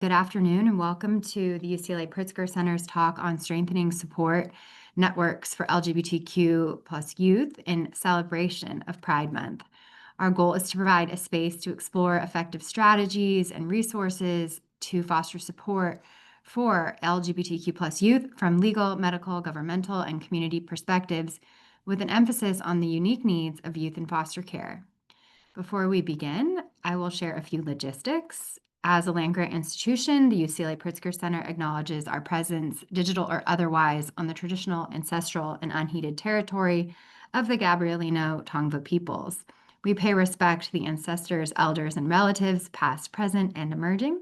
Good afternoon and welcome to the UCLA Pritzker Center's talk on strengthening support networks for LGBTQ plus youth in celebration of Pride Month. Our goal is to provide a space to explore effective strategies and resources to foster support for LGBTQ plus youth from legal, medical, governmental, and community perspectives, with an emphasis on the unique needs of youth in foster care. Before we begin, I will share a few logistics. As a land-grant institution, the UCLA Pritzker Center acknowledges our presence, digital or otherwise, on the traditional, ancestral, and unceded territory of the Gabrielino Tongva peoples. We pay respect to the ancestors, elders, and relatives, past, present, and emerging.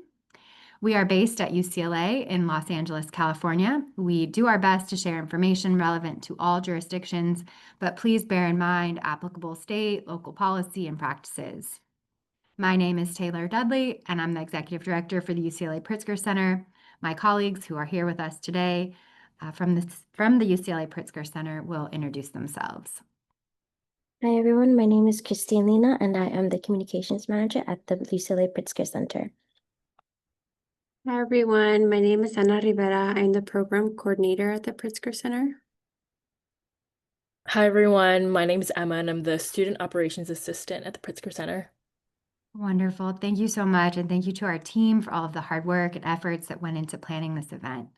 We are based at UCLA in Los Angeles, California. We do our best to share information relevant to all jurisdictions, but please bear in mind applicable state, local policy, and practices. My name is Taylor Dudley, and I'm the Executive Director for the UCLA Pritzker Center. My colleagues who are here with us today from the UCLA Pritzker Center will introduce themselves. Hi, everyone. My name is Christine Lina, and I am the Communications Manager at the UCLA Pritzker Center. Hi, everyone. My name is Ana Rivera. I'm the Program Coordinator at the Pritzker Center. Hi, everyone. My name is Emma, and I'm the Student Operations Assistant at the Pritzker Center. Wonderful. Thank you so much. And thank you to our team for all of the hard work and efforts that went into planning this event.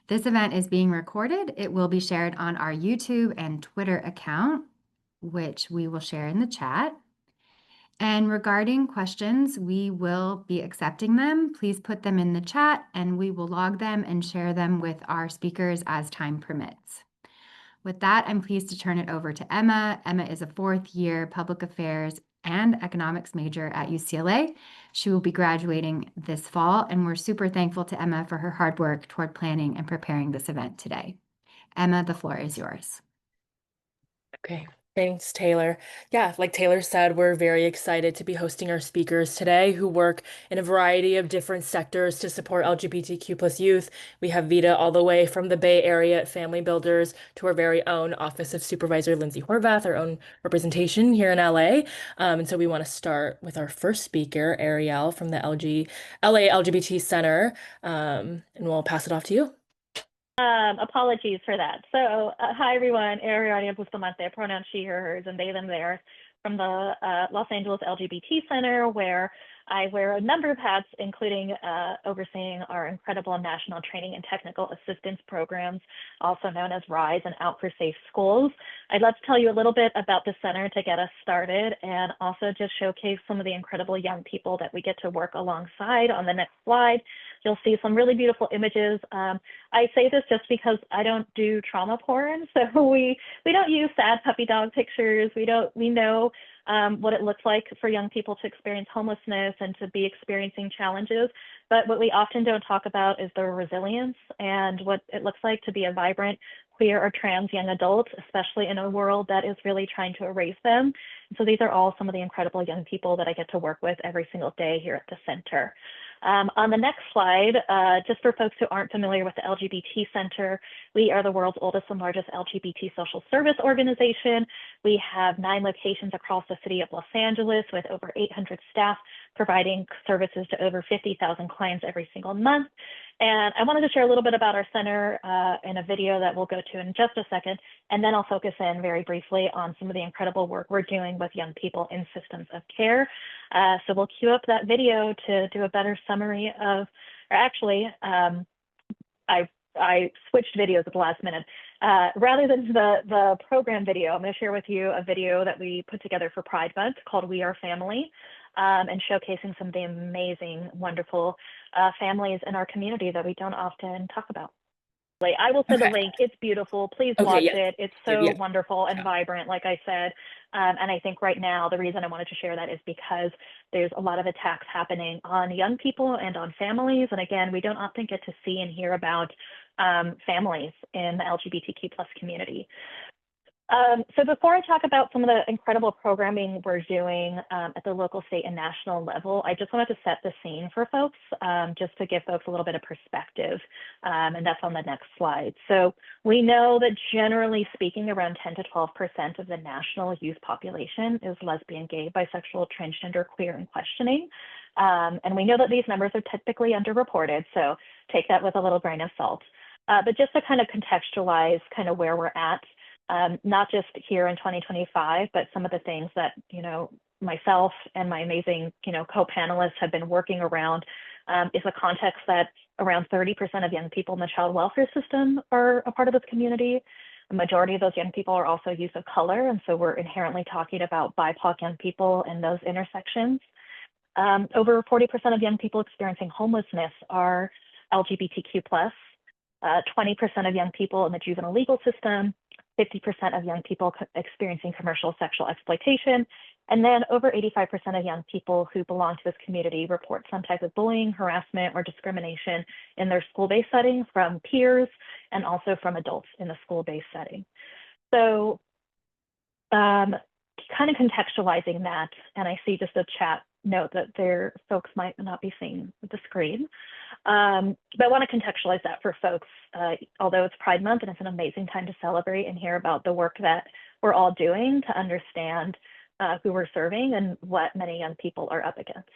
This event is being recorded. It will be shared on our YouTube and Twitter account, which we will share in the chat. And regarding questions, we will be accepting them. Please put them in the chat and we will log them and share them with our speakers as time permits. With that, I'm pleased to turn it over to Emma. Emma is a fourth-year public affairs and economics major at UCLA. She will be graduating this fall, and we're super thankful to Emma for her hard work toward planning and preparing this event today. Emma, the floor is yours. Okay, thanks, Taylor. Yeah, like Taylor said, we're very excited to be hosting our speakers today who work in a variety of different sectors to support LGBTQ plus youth. We have Vida all the way from the Bay Area at Family Builders to our very own Office of Supervisor Lindsey Horvath, our own representation here in LA. And so we want to start with our first speaker, Ariel from the LA LGBT Center, and we'll pass it off to you. Apologies for that. So, hi everyone, Ariel Bustamante, pronouns she, her, hers, and they, them, theirs, from the Los Angeles LGBT Center, where I wear a number of hats, including overseeing our incredible national training and technical assistance programs, also known as RISE and Out for Safe Schools. I'd love to tell you a little bit about the center to get us started and also just showcase some of the incredible young people that we get to work alongside. On the next slide, you'll see some really beautiful images. I say this just because I don't do trauma porn, so we don't use sad puppy dog pictures. We know what it looks like for young people to experience homelessness and to be experiencing challenges. But what we often don't talk about is their resilience and what it looks like to be a vibrant queer or trans young adult, especially in a world that is really trying to erase them. And so these are all some of the incredible young people that I get to work with every single day here at the center. On the next slide, just for folks who aren't familiar with the LGBT Center, we are the world's oldest and largest LGBT social service organization. We have 9 locations across the city of Los Angeles with over 800 staff providing services to over 50,000 clients every single month. And I wanted to share a little bit about our center in a video that we'll go to in just a second, and then I'll focus in very briefly on some of the incredible work we're doing with young people in systems of care. So we'll cue up that video to do a better summary of, or actually, I switched videos at the last minute. Rather than the program video, I'm going to share with you a video that we put together for Pride Month called We Are Family, and showcasing some of the amazing, wonderful families in our community that we don't often talk about. I will send the link. It's beautiful. Please watch it. It's so wonderful and vibrant, like I said. And I think right now, the reason I wanted to share that is because there's a lot of attacks happening on young people and on families. And again, we don't often get to see and hear about families in the LGBTQ plus community. So before I talk about some of the incredible programming we're doing at the local, state, and national level, I just wanted to set the scene for folks, just to give folks a little bit of perspective, and that's on the next slide. So we know that generally speaking, around 10 to 12% of the national youth population is lesbian, gay, bisexual, transgender, queer, and questioning. And we know that these numbers are typically underreported, so take that with a little grain of salt. But just to kind of contextualize kind of where we're at, not just here in 2025, but some of the things that, myself and my amazing, co-panelists have been working around, is a context that around 30% of young people in the child welfare system are a part of this community. The majority of those young people are also youth of color, and so we're inherently talking about BIPOC young people in those intersections. Over 40% of young people experiencing homelessness are LGBTQ+, 20% of young people in the juvenile legal system, 50% of young people experiencing commercial sexual exploitation, and then over 85% of young people who belong to this community report some type of bullying, harassment, or discrimination in their school-based setting from peers and also from adults in the school-based setting. So kind of contextualizing that, and I see just a chat note that there folks might not be seeing the screen. But I want to contextualize that for folks, although it's Pride Month and it's an amazing time to celebrate and hear about the work that we're all doing to understand who we're serving and what many young people are up against.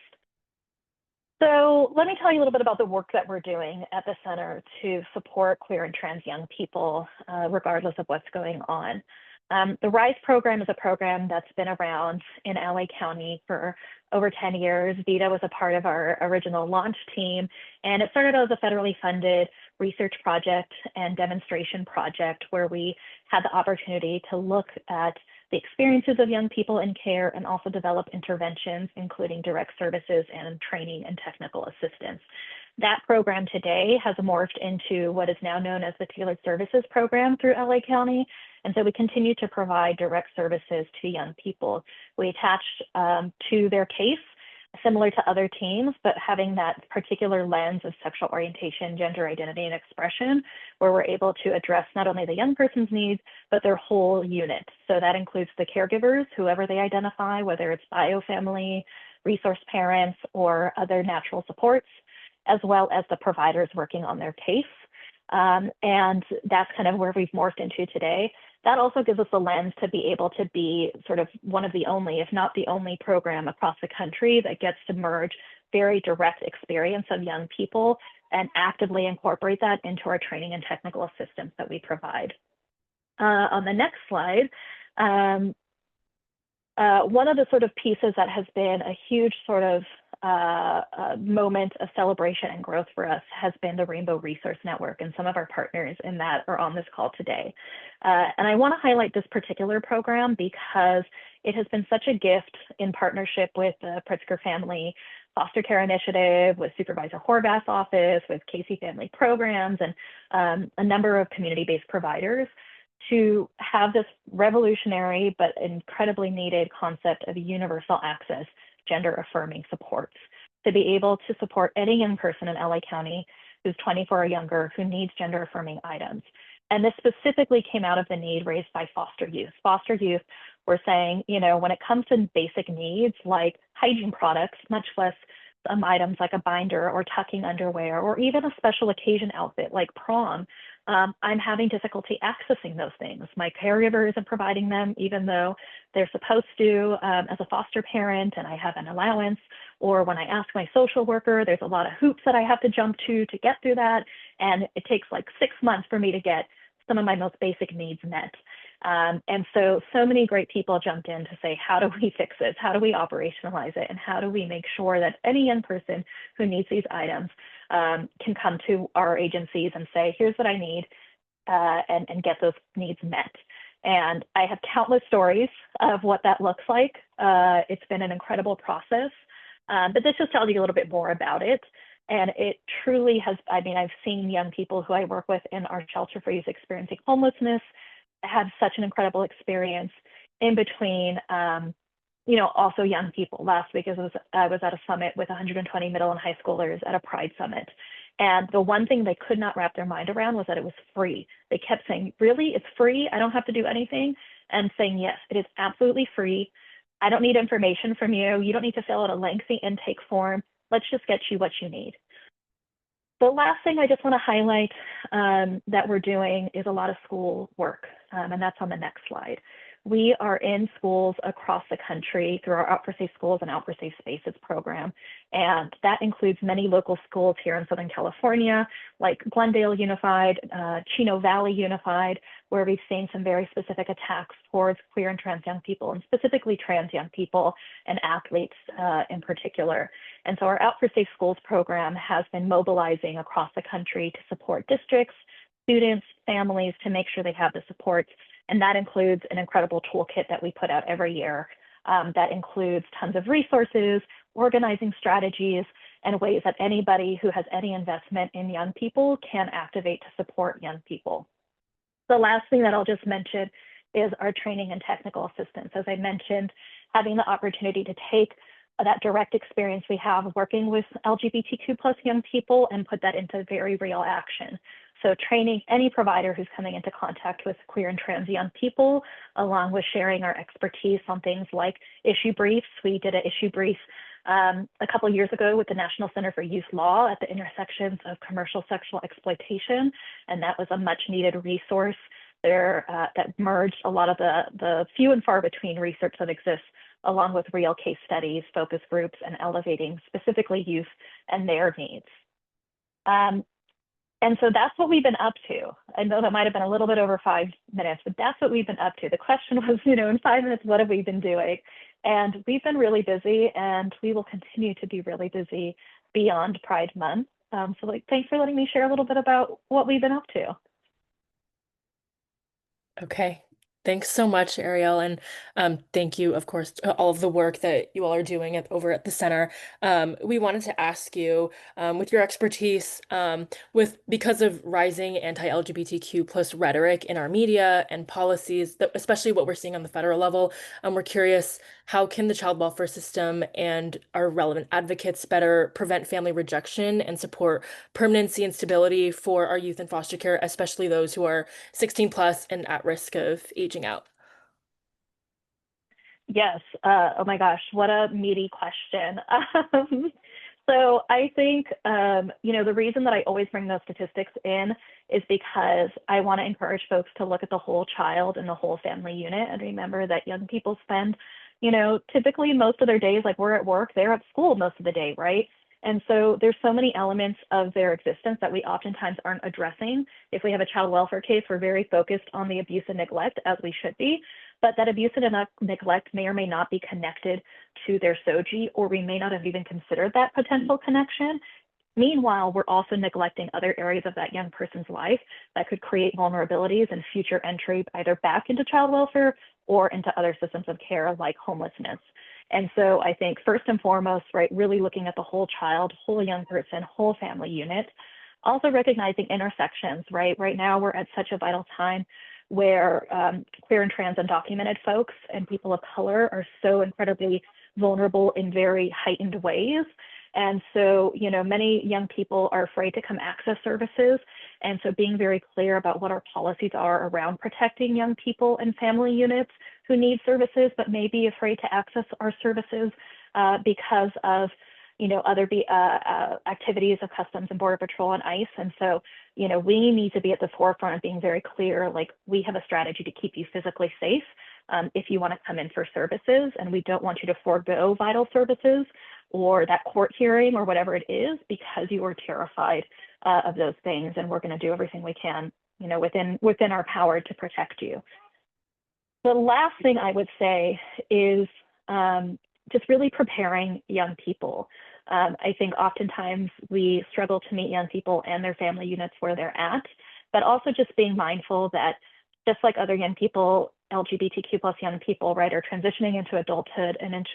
So let me tell you a little bit about the work that we're doing at the center to support queer and trans young people, regardless of what's going on. The RISE program is a program that's been around in LA County for over 10 years. Vida was a part of our original launch team, and it started as a federally funded research project and demonstration project where we had the opportunity to look at the experiences of young people in care and also develop interventions, including direct services and training and technical assistance. That program today has morphed into what is now known as the Tailored Services Program through LA County. And so we continue to provide direct services to young people. We attach to their case, similar to other teams, but having that particular lens of sexual orientation, gender identity, and expression, where we're able to address not only the young person's needs, but their whole unit. So that includes the caregivers, whoever they identify, whether it's bio family, resource parents, or other natural supports, as well as the providers working on their case. And that's kind of where we've morphed into today. That also gives us a lens to be able to be sort of one of the only, if not the only program across the country that gets to merge very direct experience of young people and actively incorporate that into our training and technical assistance that we provide. On the next slide, one of the sort of pieces that has been a huge sort of moment of celebration and growth for us has been the Rainbow Resource Network, and some of our partners in that are on this call today. And I want to highlight this particular program because it has been such a gift in partnership with the Pritzker Family Foster Care Initiative, with Supervisor Horvath's office, with Casey Family Programs, and a number of community-based providers to have this revolutionary but incredibly needed concept of universal access gender-affirming supports, to be able to support any young person in LA County who's 24 or younger who needs gender-affirming items. And this specifically came out of the need raised by foster youth. Foster youth were saying, when it comes to basic needs like hygiene products, much less some items like a binder or tucking underwear, or even a special occasion outfit like prom, I'm having difficulty accessing those things. My caregiver isn't providing them, even though they're supposed to as a foster parent, and I have an allowance. Or when I ask my social worker, there's a lot of hoops that I have to jump to get through that. And it takes like 6 months for me to get some of my most basic needs met. And so many great people jumped in to say, how do we fix this? How do we operationalize it? And how do we make sure that any young person who needs these items can come to our agencies and say, here's what I need, and get those needs met. And I have countless stories of what that looks like. It's been an incredible process, but this just tells you a little bit more about it. And it truly has, I've seen young people who I work with in our shelter for youth experiencing homelessness have such an incredible experience in between, also young people. Last week I was at a summit with 120 middle and high schoolers at a Pride Summit. And the one thing they could not wrap their mind around was that it was free. They kept saying, really, it's free? I don't have to do anything? And saying, yes, it is absolutely free. I don't need information from you. You don't need to fill out a lengthy intake form. Let's just get you what you need. The last thing I just want to highlight that we're doing is a lot of school work, and that's on the next slide. we are in schools across the country through our Out for Safe Schools and Out for Safe Spaces program. And that includes many local schools here in Southern California, like Glendale Unified, Chino Valley Unified, where we've seen some very specific attacks towards queer and trans young people, and specifically trans young people and athletes in particular. And so our Out for Safe Schools program has been mobilizing across the country to support districts, students, families, to make sure they have the support. And that includes an incredible toolkit that we put out every year that includes tons of resources, organizing strategies, and ways that anybody who has any investment in young people can activate to support young people. The last thing that I'll just mention is our training and technical assistance. As I mentioned, having the opportunity to take that direct experience we have working with LGBTQ plus young people and put that into very real action. So training any provider who's coming into contact with queer and trans young people, along with sharing our expertise on things like issue briefs. We did an issue brief a couple of years ago with the National Center for Youth Law at the intersections of commercial sexual exploitation, and that was a much needed resource there that merged a lot of the few and far between research that exists, along with real case studies, focus groups, and elevating specifically youth and their needs. And so that's what we've been up to. I know that might have been a little bit over 5 minutes, but that's what we've been up to. The question was, in 5 minutes, what have we been doing? And we've been really busy, and we will continue to be really busy beyond Pride Month. So thanks for letting me share a little bit about what we've been up to. Okay. Thanks so much, Ariel, and thank you, of course, to all of the work that you all are doing over at the center. We wanted to ask you, with your expertise, because of rising anti-LGBTQ plus rhetoric in our media and policies, especially what we're seeing on the federal level, we're curious, how can the child welfare system and our relevant advocates better prevent family rejection and support permanency and stability for our youth in foster care, especially those who are 16 plus and at risk of aging out? Yes. Oh my gosh, what a meaty question. So I think, the reason that I always bring those statistics in is because I want to encourage folks to look at the whole child and the whole family unit, and remember that young people spend, typically most of their days, like we're at work, they're at school most of the day, right? And so there's so many elements of their existence that we oftentimes aren't addressing. If we have a child welfare case, we're very focused on the abuse and neglect, as we should be, but that abuse and neglect may or may not be connected to their SOGI, or we may not have even considered that potential connection. Meanwhile, we're also neglecting other areas of that young person's life that could create vulnerabilities and future entry either back into child welfare or into other systems of care like homelessness. And so I think first and foremost, right, really looking at the whole child, whole young person, whole family unit, also recognizing intersections, right? Right now we're at such a vital time where queer and trans undocumented folks and people of color are so incredibly vulnerable in very heightened ways. And so, many young people are afraid to come access services. And so being very clear about what our policies are around protecting young people and family units who need services, but may be afraid to access our services because of, other activities of Customs and Border Patrol and ICE. And so, we need to be at the forefront of being very clear, like we have a strategy to keep you physically safe if you want to come in for services, and we don't want you to forego vital services or that court hearing or whatever it is because you are terrified of those things. And we're going to do everything we can, within our power to protect you. The last thing I would say is just really preparing young people. I think oftentimes we struggle to meet young people and their family units where they're at, but also just being mindful that just like other young people, LGBTQ plus young people, right, are transitioning into adulthood and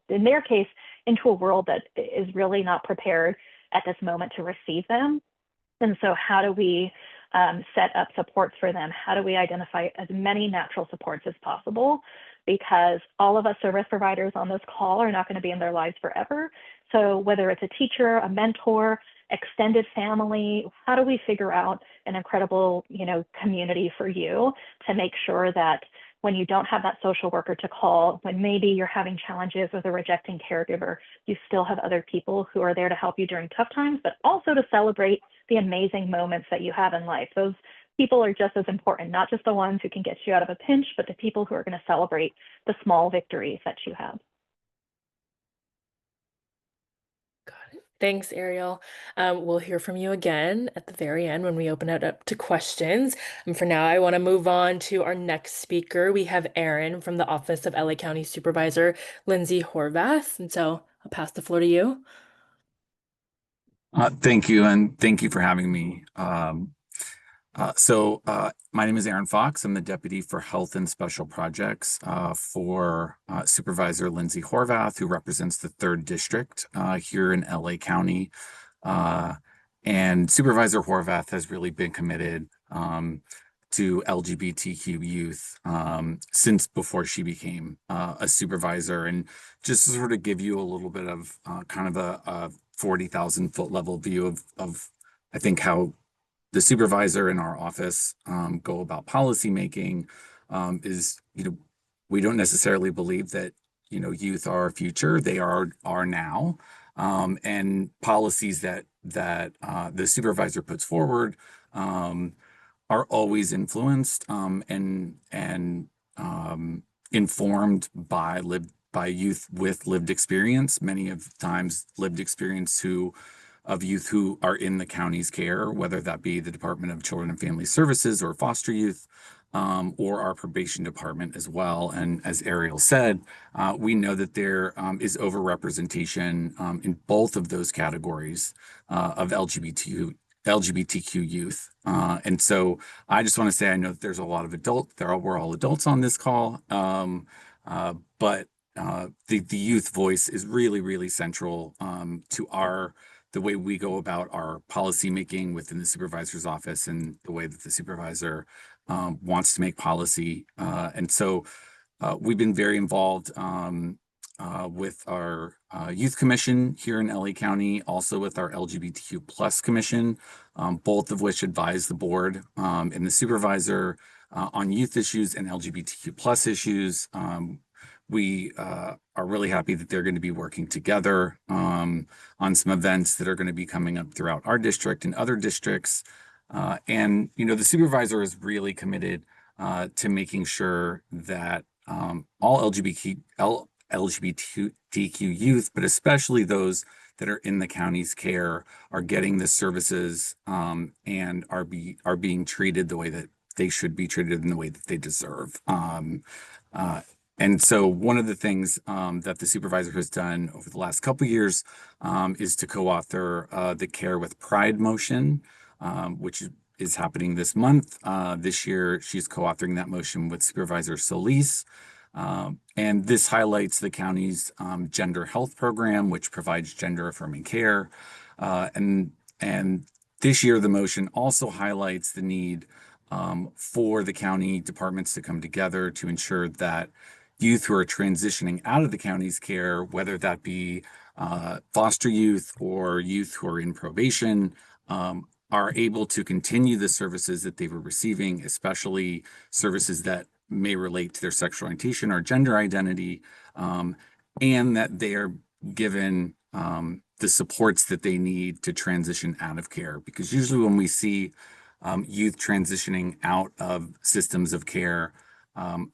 in their case, into a world that is really not prepared at this moment to receive them. And so how do we set up supports for them? How do we identify as many natural supports as possible? Because all of us service providers on this call are not going to be in their lives forever. So whether it's a teacher, a mentor, extended family, how do we figure out an incredible, community for you to make sure that when you don't have that social worker to call, when maybe you're having challenges with a rejecting caregiver, you still have other people who are there to help you during tough times, but also to celebrate the amazing moments that you have in life. Those people are just as important, not just the ones who can get you out of a pinch, but the people who are going to celebrate the small victories that you have. Got it. Thanks, Ariel. We'll hear from you again at the very end when we open it up to questions. And for now, I want to move on to our next speaker. We have Aaron from the Office of LA County Supervisor, Lindsey Horvath. And so I'll pass the floor to you. Thank you, and thank you for having me. My name is Aaron Fox. I'm the Deputy for Health and Special Projects for Supervisor Lindsey Horvath, who represents the 3rd District here in LA County. And Supervisor Horvath has really been committed to LGBTQ youth since before she became a supervisor. And just to sort of give you a little bit of kind of a 40,000-foot level view of I think how the supervisor in our office go about policy making is, we don't necessarily believe that, youth are our future. They are now. And policies that the supervisor puts forward are always influenced and informed by youth with lived experience, many of the times lived experience of youth who are in the county's care, whether that be the Department of Children and Family Services or foster youth, or our probation department as well. And as Ariel said, we know that there is overrepresentation in both of those categories of LGBTQ youth. And so I just want to say, I know that there's a lot of we're all adults on this call, but the youth voice is really, really central to the way we go about our policy making within the supervisor's office and the way that the supervisor wants to make policy. And so we've been very involved with our youth commission here in LA County, also with our LGBTQ plus commission, both of which advise the board and the supervisor on youth issues and LGBTQ plus issues. We are really happy that they're going to be working together on some events that are going to be coming up throughout our district and other districts. And the supervisor is really committed to making sure that all LGBTQ youth, but especially those that are in the county's care, are getting the services and are being treated the way that they should be treated in the way that they deserve. And so one of the things that the supervisor has done over the last couple of years is to co-author the Care with Pride motion, which is happening this month. This year, she's co-authoring that motion with Supervisor Solis. And this highlights the county's gender health program, which provides gender affirming care. And this year, the motion also highlights the need for the county departments to come together to ensure that youth who are transitioning out of the county's care, whether that be foster youth or youth who are in probation, are able to continue the services that they were receiving, especially services that may relate to their sexual orientation or gender identity, and that they are given the supports that they need to transition out of care. Because usually when we see youth transitioning out of systems of care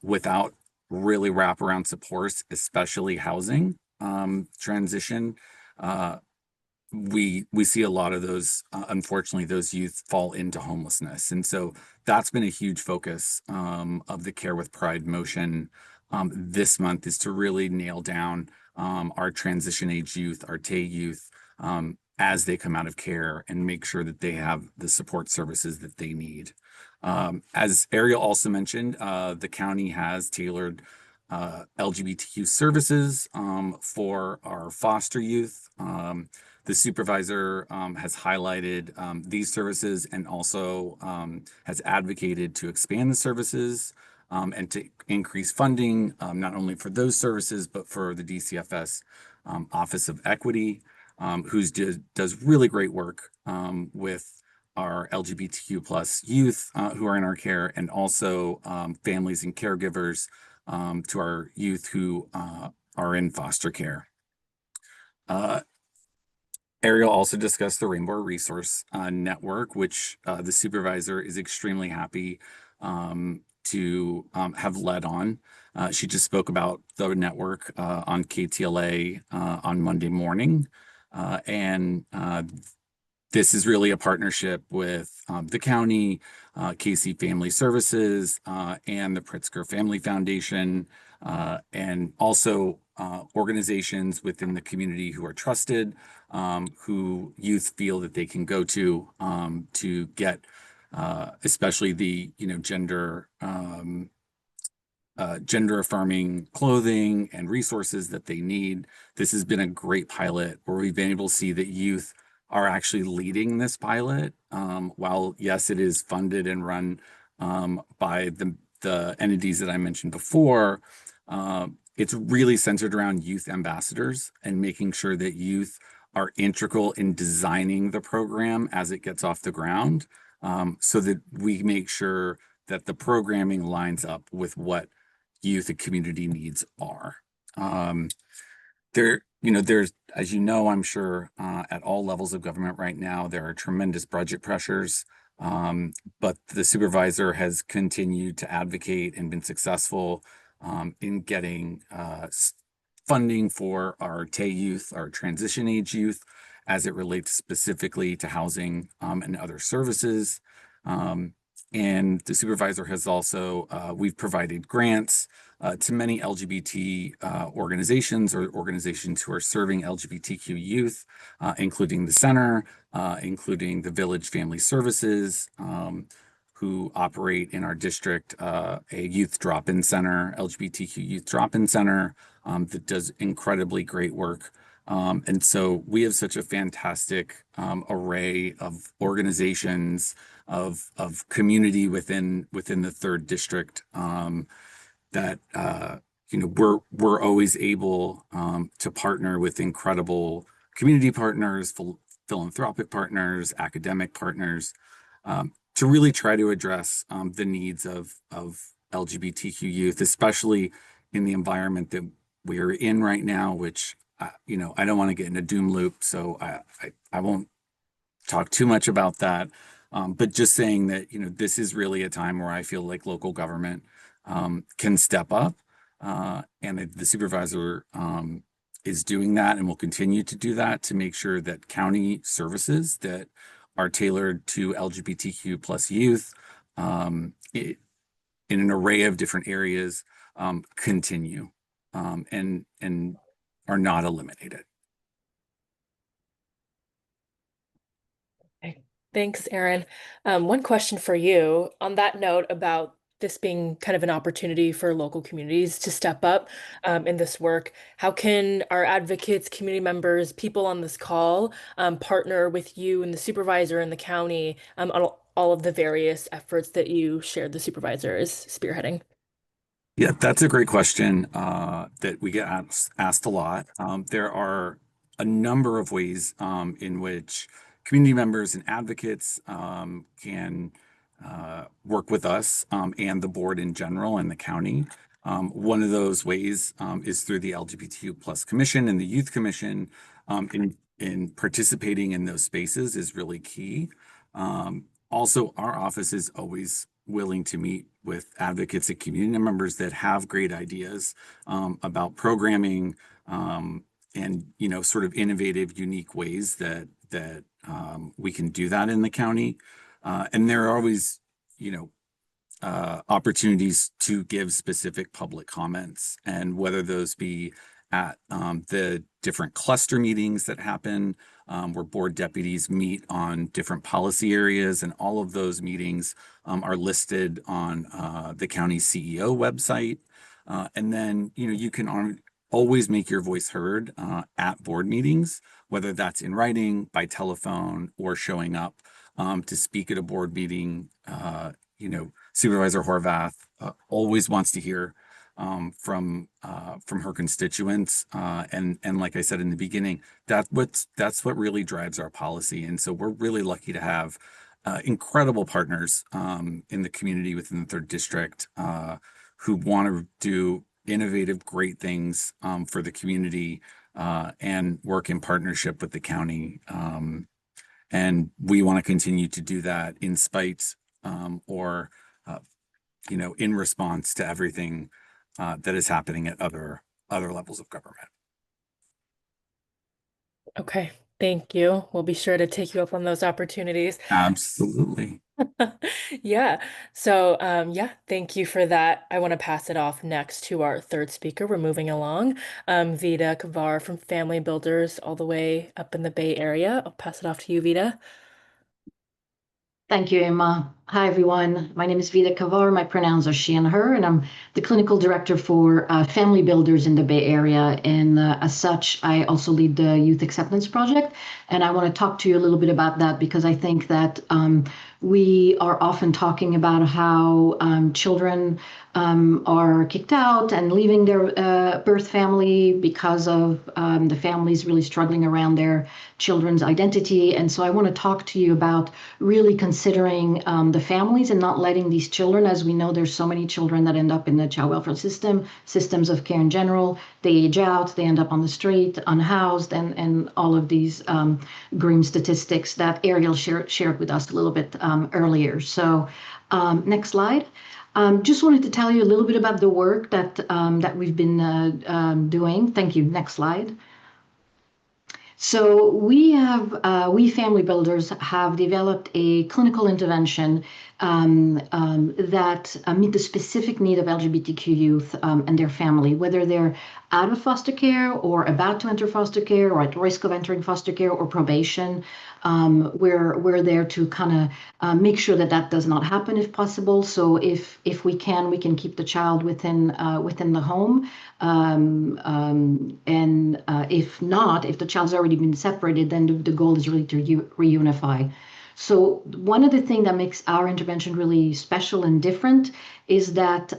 without really wraparound supports, especially housing transition, we see a lot of those, unfortunately, those youth fall into homelessness. And so that's been a huge focus of the Care with Pride motion this month, is to really nail down our transition age youth, our TAY youth, as they come out of care, and make sure that they have the support services that they need. As Ariel also mentioned, the county has tailored LGBTQ services for our foster youth. The supervisor has highlighted these services and also has advocated to expand the services and to increase funding, not only for those services, but for the DCFS Office of Equity, who does really great work with our LGBTQ plus youth who are in our care, and also families and caregivers to our youth who are in foster care. Ariel also discussed the Rainbow Resource Network, which the supervisor is extremely happy to have led on. She just spoke about the network on KTLA on Monday morning. And this is really a partnership with the county, Casey Family Services, and the Pritzker Family Foundation, and also organizations within the community who are trusted, who youth feel that they can go to get, especially the gender affirming clothing and resources that they need. This has been a great pilot where we've been able to see that youth are actually leading this pilot. While yes, it is funded and run by the entities that I mentioned before, it's really centered around youth ambassadors and making sure that youth are integral in designing the program as it gets off the ground, so that we make sure that the programming lines up with what youth and community needs are. There's, as you know, I'm sure at all levels of government right now, there are tremendous budget pressures, but the supervisor has continued to advocate and been successful in getting funding for our TAY youth, our transition age youth, as it relates specifically to housing and other services. And the supervisor has also, we've provided grants to many LGBT organizations or organizations who are serving LGBTQ youth, including the center, including the Village Family Services, who operate in our district, a youth drop-in center, LGBTQ youth drop-in center, that does incredibly great work. And so we have such a fantastic array of organizations, of community within the third district, that we're always able to partner with incredible community partners, philanthropic partners, academic partners, to really try to address the needs of LGBTQ youth, especially in the environment that we're in right now, which I don't want to get in a doom loop, so I won't talk too much about that. But just saying that, this is really a time where I feel like local government can step up, and the supervisor is doing that and will continue to do that to make sure that county services that are tailored to LGBTQ plus youth in an array of different areas continue and are not eliminated. Okay. Thanks, Aaron. One question for you on that note about this being kind of an opportunity for local communities to step up in this work. How can our advocates, community members, people on this call partner with you and the supervisor and the county on all of the various efforts that you shared the supervisor is spearheading? Yeah, that's a great question that we get asked a lot. There are a number of ways in which community members and advocates can work with us and the board in general and the county. One of those ways is through the LGBTQ plus commission and the youth commission. In participating in those spaces is really key. Also, our office is always willing to meet with advocates and community members that have great ideas about programming and sort of innovative, unique ways that we can do that in the county. And there are always, opportunities to give specific public comments, and whether those be at the different cluster meetings that happen, where board deputies meet on different policy areas, and all of those meetings are listed on the county CEO website. And then, you can always make your voice heard at board meetings, whether that's in writing, by telephone, or showing up to speak at a board meeting. Supervisor Horvath always wants to hear from her constituents, and like I said in the beginning, that's what really drives our policy. And so we're really lucky to have incredible partners in the community within the third district who want to do innovative, great things for the community, and work in partnership with the county. And we want to continue to do that in spite or in response to everything that is happening at other levels of government. Okay, thank you. We'll be sure to take you up on those opportunities. Absolutely. Yeah. So, yeah, thank you for that. I want to pass it off next to our third speaker. We're moving along. Vida Khavar from Family Builders, all the way up in the Bay Area. I'll pass it off to you, Vida. Thank you, Emma. Hi, everyone. My name is Vida Khavar. My pronouns are she and her, and I'm the clinical director for Family Builders in the Bay Area. And as such, I also lead the Youth Acceptance Project. And I want to talk to you a little bit about that because I think that we are often talking about how children are kicked out and leaving their birth family because of the families really struggling around their children's identity. And so I want to talk to you about really considering the families and not letting these children, as we know, there's so many children that end up in the child welfare system, systems of care in general. They age out, they end up on the street, unhoused, and all of these grim statistics that Ariel shared with us a little bit earlier. So next slide. Just wanted to tell you a little bit about the work that we've been doing. Thank you. Next slide. So we Family Builders have developed a clinical intervention that meet the specific need of LGBTQ youth and their family, whether they're out of foster care or about to enter foster care or at risk of entering foster care or probation. We're there to kind of make sure that that does not happen if possible. So if we can keep the child within the home. And if not, if the child's already been separated, then the goal is really to reunify. So one of the things that makes our intervention really special and different is that,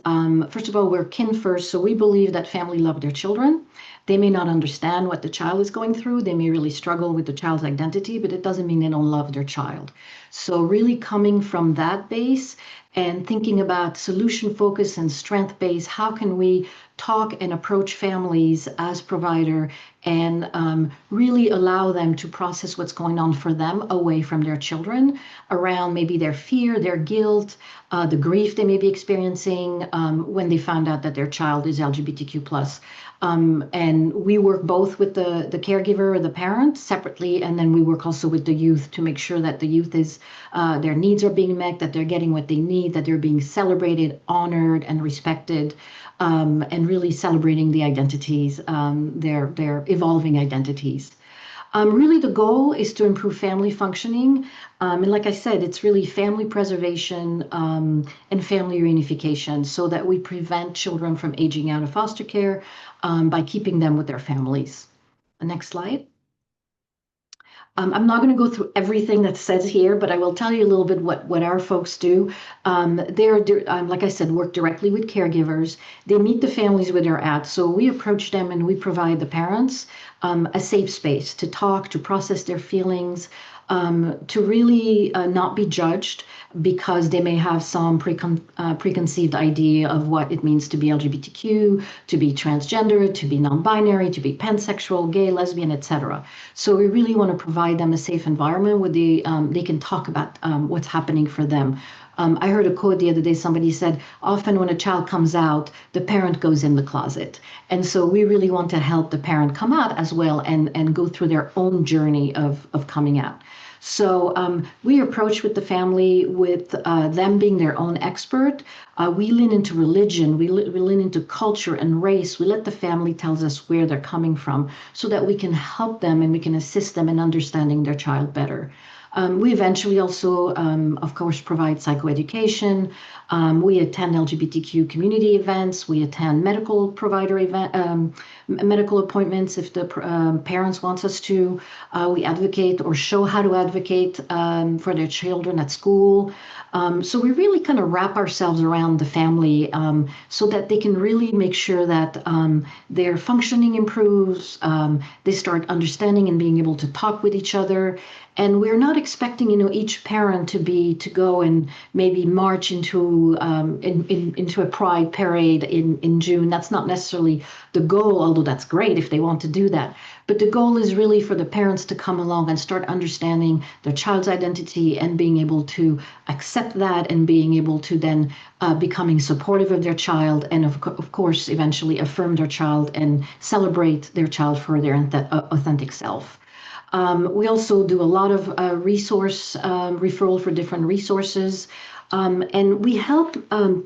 first of all, we're kin first. So we believe that family love their children. They may not understand what the child is going through. They may really struggle with the child's identity, but it doesn't mean they don't love their child. So really coming from that base and thinking about solution focus and strength base, how can we talk and approach families as provider and really allow them to process what's going on for them away from their children around maybe their fear, their guilt, the grief they may be experiencing when they found out that their child is LGBTQ+. And we work both with the caregiver or the parent separately, and then we work also with the youth to make sure that the youth their needs are being met, that they're getting what they need, that they're being celebrated, honored, and respected, and really celebrating the identities, their evolving identities. Really, the goal is to improve family functioning. And like I said, it's really family preservation and family reunification so that we prevent children from aging out of foster care by keeping them with their families. Next slide. I'm not going to go through everything that says here, but I will tell you a little bit what our folks do. They're, like I said, work directly with caregivers. They meet the families where they're at. So we approach them and we provide the parents a safe space to talk, to process their feelings, to really not be judged because they may have some preconceived idea of what it means to be LGBTQ, to be transgender, to be non-binary, to be pansexual, gay, lesbian, etc. So we really want to provide them a safe environment where they can talk about what's happening for them. I heard a quote the other day, somebody said, often when a child comes out, the parent goes in the closet. And so we really want to help the parent come out as well and go through their own journey of coming out. So we approach with the family with them being their own expert. We lean into religion, we lean into culture and race. We let the family tell us where they're coming from so that we can help them and we can assist them in understanding their child better. We eventually also, of course, provide psychoeducation. We attend LGBTQ community events. We attend medical provider medical appointments if the parents want us to. We advocate or show how to advocate for their children at school. So we really kind of wrap ourselves around the family so that they can really make sure that their functioning improves, they start understanding and being able to talk with each other. And we're not expecting, each parent to go and maybe march into into a pride parade in June. That's not necessarily the goal, although that's great if they want to do that. But the goal is really for the parents to come along and start understanding their child's identity and being able to accept that and being able to then becoming supportive of their child and of course eventually affirm their child and celebrate their child for their authentic self. We also do a lot of resource referral for different resources. And we help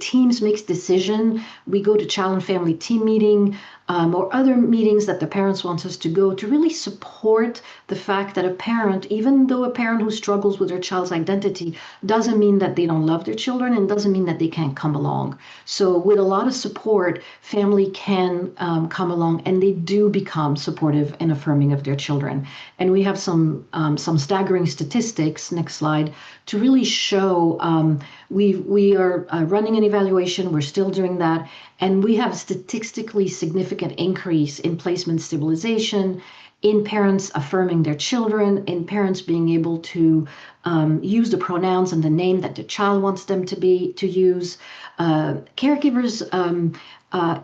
teams make decisions. We go to child and family team meeting or other meetings that the parents want us to go to really support the fact that a parent, even though a parent who struggles with their child's identity, doesn't mean that they don't love their children and doesn't mean that they can't come along. So with a lot of support, family can come along and they do become supportive and affirming of their children. And we have some staggering statistics, next slide, to really show we are running an evaluation. We're still doing that. And we have statistically significant increase in placement stabilization, in parents affirming their children, in parents being able to use the pronouns and the name that the child wants them to use, caregivers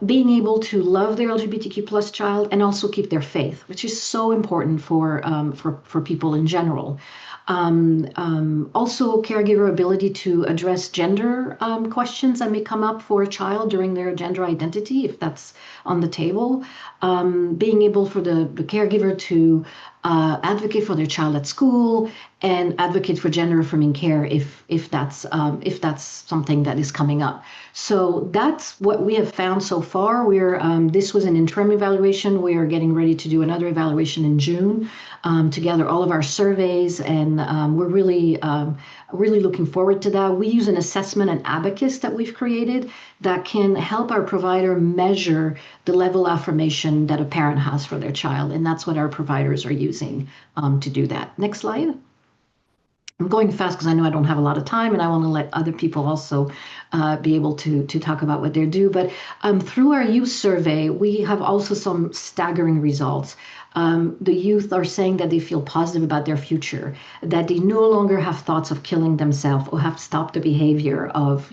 being able to love their LGBTQ plus child and also keep their faith, which is so important for people in general. Also caregiver ability to address gender questions that may come up for a child during their gender identity, if that's on the table. Being able for the caregiver to advocate for their child at school and advocate for gender affirming care if that's something that is coming up. So that's what we have found so far. This was an interim evaluation. We are getting ready to do another evaluation in June to gather all of our surveys, and we're really looking forward to that. We use an assessment and abacus that we've created that can help our provider measure the level of affirmation that a parent has for their child, and that's what our providers are using to do that. Next slide. I'm going fast because I know I don't have a lot of time and I want to let other people also be able to talk about what they do. But through our youth survey, we have also some staggering results. The youth are saying that they feel positive about their future, that they no longer have thoughts of killing themselves or have stopped the behavior of,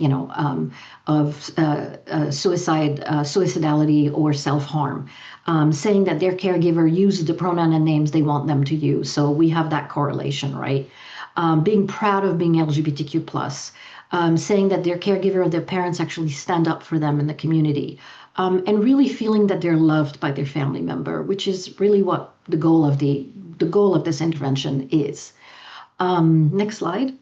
suicidality or self-harm, saying that their caregiver uses the pronoun and names they want them to use. So we have that correlation, right? Being proud of being LGBTQ plus, saying that their caregiver or their parents actually stand up for them in the community, and really feeling that they're loved by their family member, which is really what the goal of this intervention is. Next slide.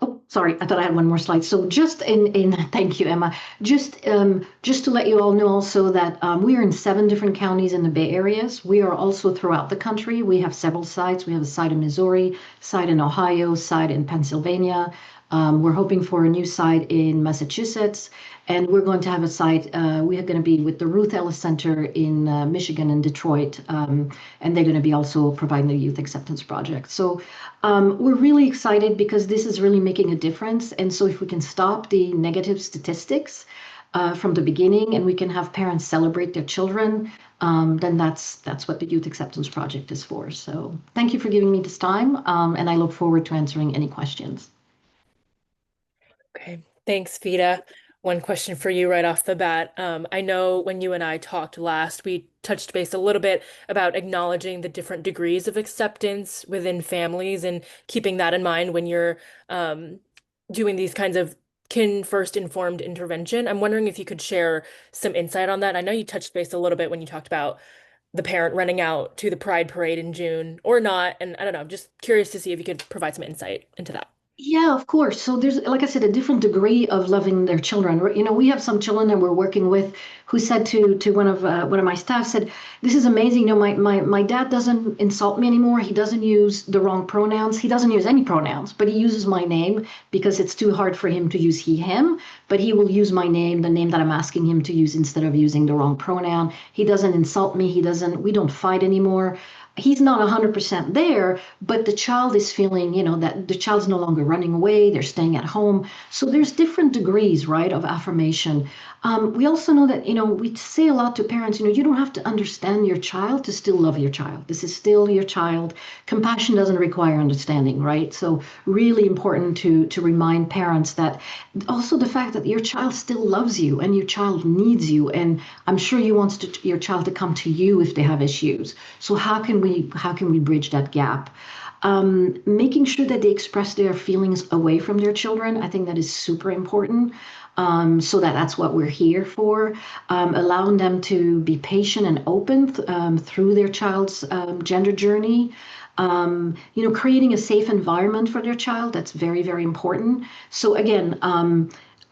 Oh, sorry, I thought I had one more slide. So just thank you, Emma. Just to let you all know also that we are in 7 different counties in the Bay Areas. We are also throughout the country. We have several sites. We have a site in Missouri, site in Ohio, site in Pennsylvania. We're hoping for a new site in Massachusetts, and we're going to have a site. We are going to be with the Ruth Ellis Center in Michigan and Detroit, and they're going to be also providing the Youth Acceptance Project. So we're really excited because this is really making a difference. And so if we can stop the negative statistics from the beginning and we can have parents celebrate their children, then that's what the Youth Acceptance Project is for. So thank you for giving me this time, and I look forward to answering any questions. Okay, thanks, Vida. One question for you right off the bat. I know when you and I talked last, we touched base a little bit about acknowledging the different degrees of acceptance within families and keeping that in mind when you're doing these kinds of kin-first informed intervention. I'm wondering if you could share some insight on that. I know you touched base a little bit when you talked about the parent running out to the Pride Parade in June or not. And I don't know, I'm just curious to see if you could provide some insight into that. Yeah, of course. So there's, like I said, a different degree of loving their children. We have some children that we're working with who said to one of my staff said, "This is amazing. My dad doesn't insult me anymore. He doesn't use the wrong pronouns. He doesn't use any pronouns, but he uses my name because it's too hard for him to use he, him. But he will use my name, the name that I'm asking him to use instead of using the wrong pronoun. He doesn't insult me. We don't fight anymore." he's not 100% there, but the child is feeling, that the child's no longer running away, they're staying at home. So there's different degrees, right, of affirmation. We also know that, we say a lot to parents, you don't have to understand your child to still love your child. This is still your child. Compassion doesn't require understanding, right? So really important to remind parents that also the fact that your child still loves you and your child needs you. And I'm sure you want your child to come to you if they have issues. So how can we bridge that gap? Making sure that they express their feelings away from their children. I think that is super important. So that's what we're here for. Allowing them to be patient and open through their child's gender journey. Creating a safe environment for their child. That's very, very important. So again,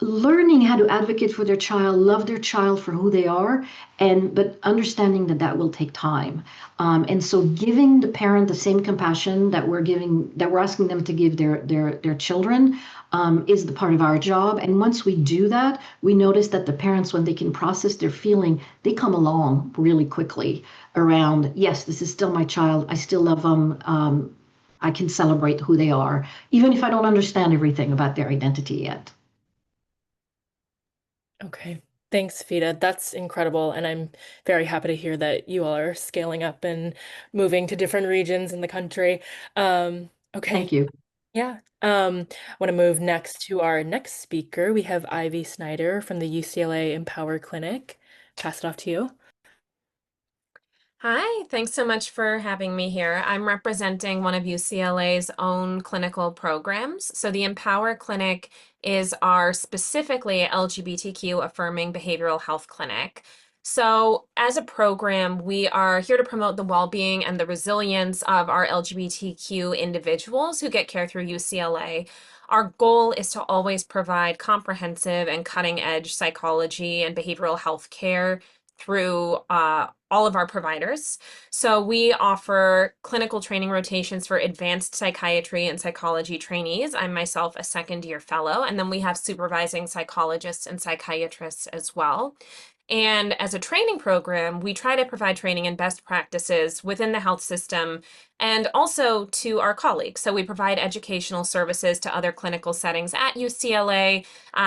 learning how to advocate for their child, love their child for who they are, but understanding that will take time. And so giving the parent the same compassion that we're asking them to give their children is the part of our job. And once we do that, we notice that the parents, when they can process their feeling, they come along really quickly around, yes, this is still my child. I still love them. I can celebrate who they are, even if I don't understand everything about their identity yet. Okay, thanks, Vida. That's incredible. And I'm very happy to hear that you all are scaling up and moving to different regions in the country. Okay. Thank you. Yeah. I want to move next to our next speaker. We have Ivy Snyder from the UCLA EMPWR Clinic. Pass it off to you. Hi, thanks so much for having me here. I'm representing one of UCLA's own clinical programs. So the EMPWR Clinic is our specifically LGBTQ affirming behavioral health clinic. So as a program, we are here to promote the well-being and the resilience of our LGBTQ individuals who get care through UCLA. Our goal is to always provide comprehensive and cutting-edge psychology and behavioral health care through all of our providers. So we offer clinical training rotations for advanced psychiatry and psychology trainees. I'm myself a second-year fellow, and then we have supervising psychologists and psychiatrists as well. And as a training program, we try to provide training and best practices within the health system and also to our colleagues. So we provide educational services to other clinical settings at UCLA,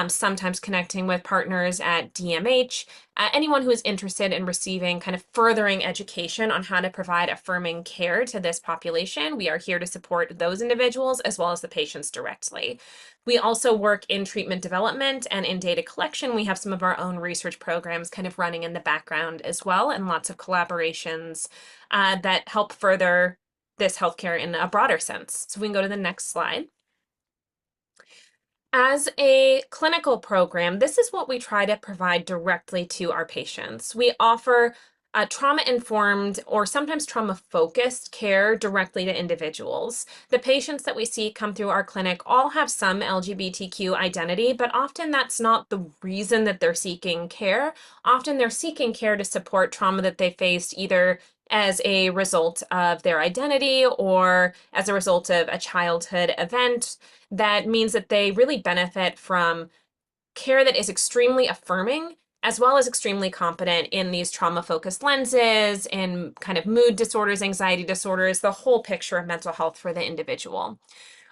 sometimes connecting with partners at DMH, anyone who is interested in receiving kind of furthering education on how to provide affirming care to this population. We are here to support those individuals as well as the patients directly. We also work in treatment development and in data collection. We have some of our own research programs kind of running in the background as well, and lots of collaborations that help further this healthcare in a broader sense. So we can go to the next slide. As a clinical program, this is what we try to provide directly to our patients. We offer trauma-informed or sometimes trauma-focused care directly to individuals. The patients that we see come through our clinic all have some LGBTQ identity, but often that's not the reason that they're seeking care. Often they're seeking care to support trauma that they faced either as a result of their identity or as a result of a childhood event. That means that they really benefit from care that is extremely affirming as well as extremely competent in these trauma-focused lenses, in kind of mood disorders, anxiety disorders, the whole picture of mental health for the individual.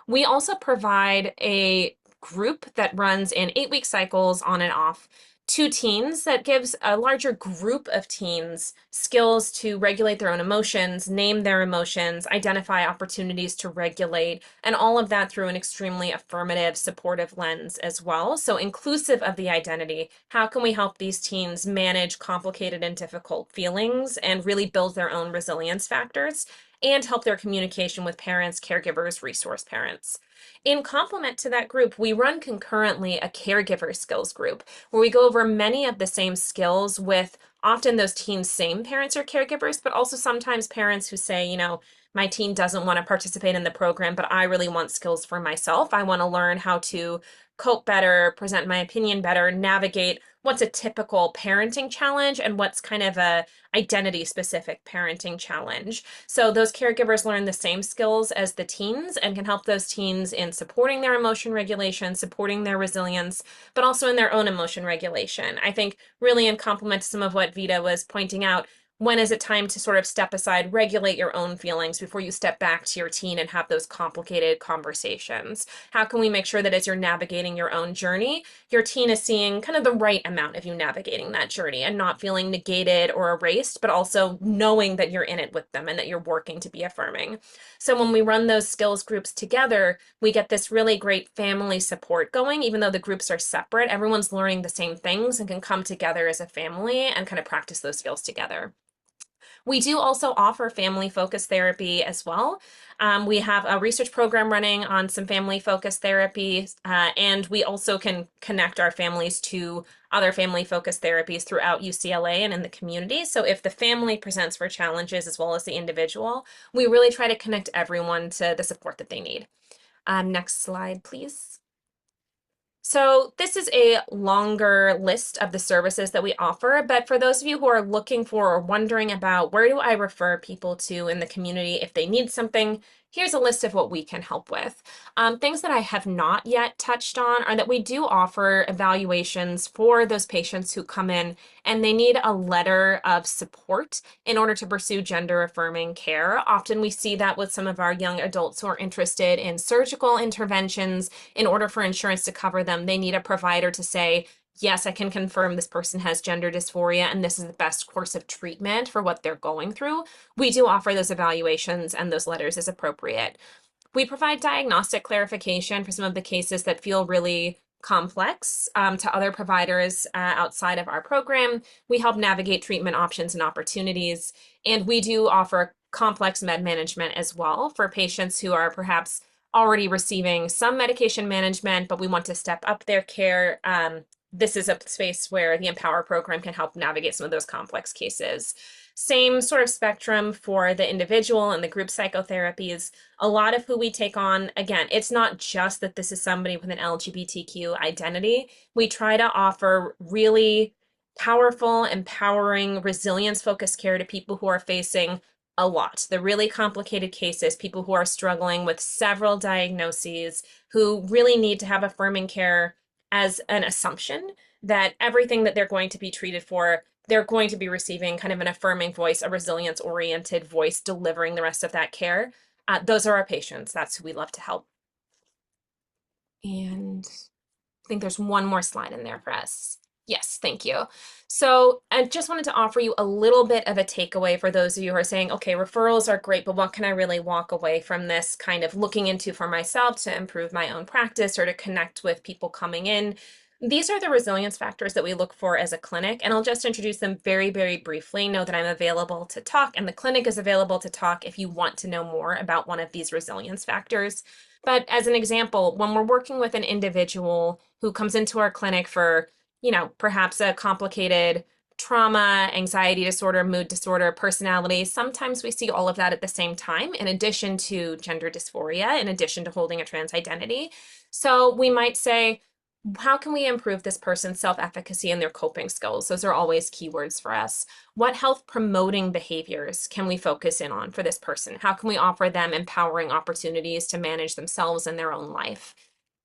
We also provide a group that runs in 8-week cycles on and off to teens that gives a larger group of teens skills to regulate their own emotions, name their emotions, identify opportunities to regulate, and all of that through an extremely affirmative, supportive lens as well. So inclusive of the identity, how can we help these teens manage complicated and difficult feelings and really build their own resilience factors and help their communication with parents, caregivers, resource parents. In complement to that group, we run concurrently a caregiver skills group where we go over many of the same skills with often those teens' same parents or caregivers, but also sometimes parents who say, you know, my teen doesn't want to participate in the program, but I really want skills for myself. I want to learn how to cope better, present my opinion better, navigate what's a typical parenting challenge and what's kind of a identity-specific parenting challenge. So those caregivers learn the same skills as the teens and can help those teens in supporting their emotion regulation, supporting their resilience, but also in their own emotion regulation. I think really in complement to some of what Vida was pointing out, When is it time to sort of step aside, regulate your own feelings before you step back to your teen and have those complicated conversations? How can we make sure that as you're navigating your own journey, your teen is seeing kind of the right amount of you navigating that journey and not feeling negated or erased, but also knowing that you're in it with them and that you're working to be affirming. So when we run those skills groups together, we get this really great family support going. Even though the groups are separate, everyone's learning the same things and can come together as a family and kind of practice those skills together. We do also offer family-focused therapy as well. We have a research program running on some family-focused therapy, and we also can connect our families to other family-focused therapies throughout UCLA and in the community. So if the family presents for challenges as well as the individual, we really try to connect everyone to the support that they need. Next slide, please. So this is a longer list of the services that we offer, but for those of you who are looking for or wondering about where do I refer people to in the community if they need something, here's a list of what we can help with. Things that I have not yet touched on are that we do offer evaluations for those patients who come in and they need a letter of support in order to pursue gender affirming care. Often we see that with some of our young adults who are interested in surgical interventions. In order for insurance to cover them, they need a provider to say, yes, I can confirm this person has gender dysphoria and this is the best course of treatment for what they're going through. We do offer those evaluations and those letters as appropriate. We provide diagnostic clarification for some of the cases that feel really complex to other providers outside of our program. We help navigate treatment options and opportunities, and we do offer complex med management as well for patients who are perhaps already receiving some medication management, but we want to step up their care. This is a space where the EMPWR program can help navigate some of those complex cases. Same sort of spectrum for the individual and the group psychotherapies. A lot of who we take on, again, it's not just that this is somebody with an LGBTQ identity. We try to offer really powerful, empowering, resilience-focused care to people who are facing a lot. The really complicated cases, people who are struggling with several diagnoses, who really need to have affirming care as an assumption that everything that they're going to be treated for, they're going to be receiving kind of an affirming voice, a resilience-oriented voice delivering the rest of that care. Those are our patients. That's who we love to help. And I think there's one more slide in there for us. Yes, thank you. So I just wanted to offer you a little bit of a takeaway for those of you who are saying, okay, referrals are great, but what can I really walk away from this kind of looking into for myself to improve my own practice or to connect with people coming in? These are the resilience factors that we look for as a clinic, and I'll just introduce them very, very briefly. Know that I'm available to talk, and the clinic is available to talk if you want to know more about one of these resilience factors. But as an example, when we're working with an individual who comes into our clinic for, perhaps a complicated trauma, anxiety disorder, mood disorder, personality, sometimes we see all of that at the same time, in addition to gender dysphoria, in addition to holding a trans identity. So we might say, how can we improve this person's self-efficacy and their coping skills? Those are always keywords for us. What health promoting behaviors can we focus in on for this person? How can we offer them empowering opportunities to manage themselves and their own life?